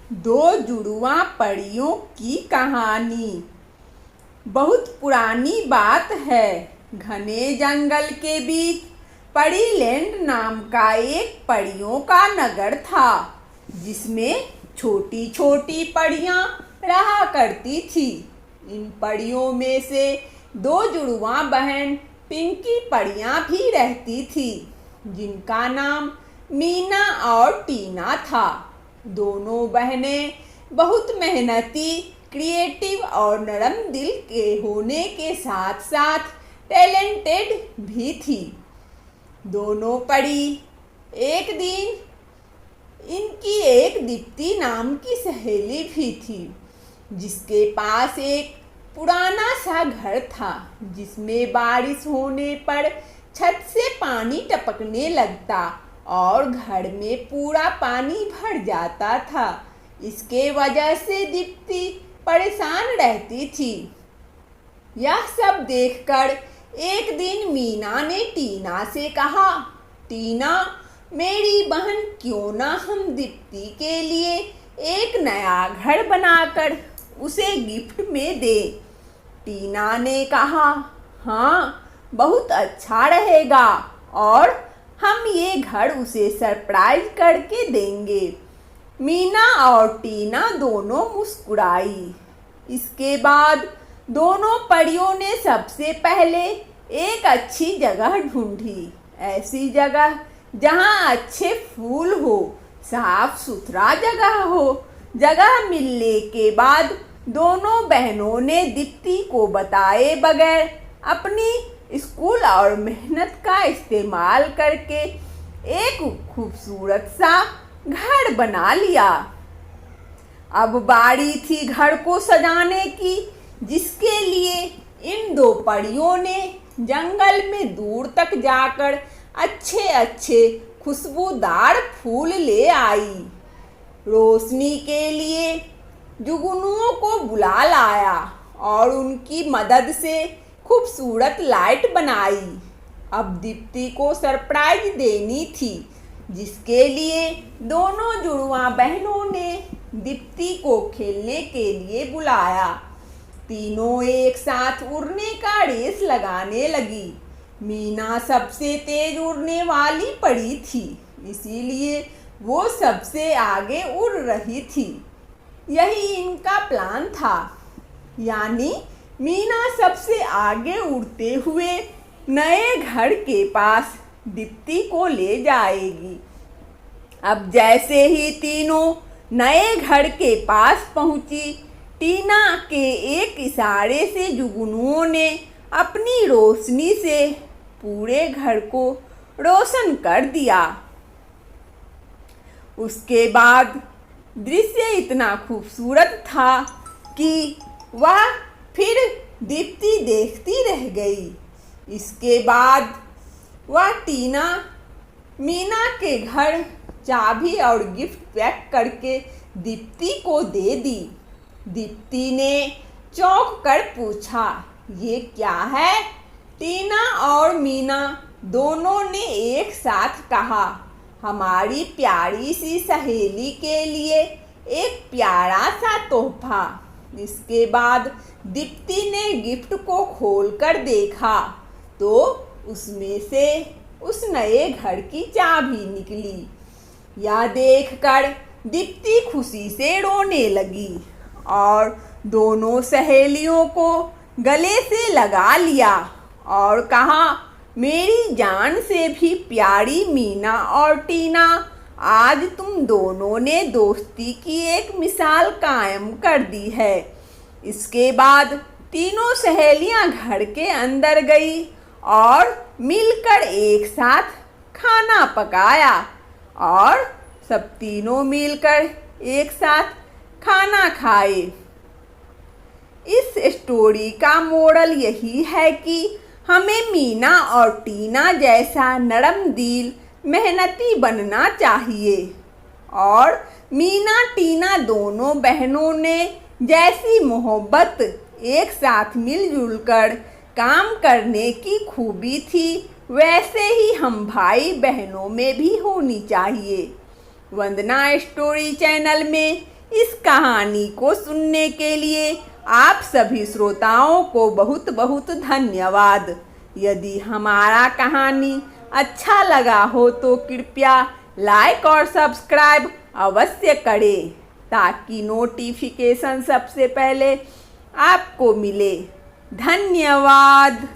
दो जुड़वा परियों की कहानी। बहुत पुरानी बात है। घने जंगल के बीच परीलैंड नाम का एक परियों का नगर था, जिसमें छोटी छोटी परियां रहा करती थी। इन परियों में से दो जुड़वा बहन पिंकी परियां भी रहती थी, जिनका नाम मीना और टीना था। दोनों बहनें बहुत मेहनती, क्रिएटिव और नरम दिल के होने के साथ साथ टैलेंटेड भी थी। दोनों परी एक दिन इनकी एक दीप्ति नाम की सहेली भी थी, जिसके पास एक पुराना सा घर था, जिसमें बारिश होने पर छत से पानी टपकने लगता और घर में पूरा पानी भर जाता था। इसके वजह से दीप्ति परेशान रहती थी। यह सब देखकर एक दिन मीना ने टीना से कहा, टीना मेरी बहन, क्यों ना हम दीप्ति के लिए एक नया घर बनाकर उसे गिफ्ट में दे। टीना ने कहा, हाँ बहुत अच्छा रहेगा और हम ये घर उसे सरप्राइज करके देंगे। मीना और टीना दोनों मुस्कुराई। इसके बाद दोनों परियों ने सबसे पहले एक अच्छी जगह ढूंढी, ऐसी जगह जहां अच्छे फूल हो, साफ सुथरा जगह हो। जगह मिलने के बाद दोनों बहनों ने दीप्ति को बताए बगैर अपनी स्कूल और मेहनत का इस्तेमाल करके एक खूबसूरत सा घर बना लिया। अब बारी थी घर को सजाने की, जिसके लिए इन दो परियों ने जंगल में दूर तक जाकर अच्छे अच्छे खुशबूदार फूल ले आई। रोशनी के लिए जुगनुओं को बुला लाया और उनकी मदद से खूबसूरत लाइट बनाई। अब दीप्ति को सरप्राइज देनी थी, जिसके लिए दोनों जुड़वा बहनों ने दीप्ति को खेलने के लिए बुलाया। तीनों एक साथ उड़ने का रेस लगाने लगी। मीना सबसे तेज उड़ने वाली परी थी, इसीलिए वो सबसे आगे उड़ रही थी। यही इनका प्लान था, यानी मीना सबसे आगे उड़ते हुए नए घर के पास दीप्ति को ले जाएगी। अब जैसे ही तीनों नए घर के पास पहुंची, टीना के एक इशारे से जुगनुओं ने अपनी रोशनी से पूरे घर को रोशन कर दिया। उसके बाद दृश्य इतना खूबसूरत था कि वह फिर दीप्ति देखती रह गई। इसके बाद वह टीना मीना के घर चाबी और गिफ्ट पैक करके दीप्ति को दे दी। दीप्ति ने चौंक कर पूछा, ये क्या है? टीना और मीना दोनों ने एक साथ कहा, हमारी प्यारी सी सहेली के लिए एक प्यारा सा तोहफा। इसके बाद दीप्ति ने गिफ्ट को खोलकर देखा तो उसमें से उस नए घर की चाबी निकली। यह देखकर दीप्ति खुशी से रोने लगी और दोनों सहेलियों को गले से लगा लिया और कहा, मेरी जान से भी प्यारी मीना और टीना, आज तुम दोनों ने दोस्ती की एक मिसाल कायम कर दी है। इसके बाद तीनों सहेलियां घर के अंदर गई और मिलकर एक साथ खाना पकाया और सब तीनों मिलकर एक साथ खाना खाए। इस स्टोरी का मोरल यही है कि हमें मीना और टीना जैसा नरम दिल, मेहनती बनना चाहिए और मीना टीना दोनों बहनों ने जैसी मोहब्बत, एक साथ मिलजुल कर काम करने की खूबी थी, वैसे ही हम भाई बहनों में भी होनी चाहिए। वंदना स्टोरी चैनल में इस कहानी को सुनने के लिए आप सभी श्रोताओं को बहुत बहुत धन्यवाद। यदि हमारा कहानी अच्छा लगा हो तो कृपया लाइक और सब्सक्राइब अवश्य करें ताकि नोटिफिकेशन सबसे पहले आपको मिले। धन्यवाद।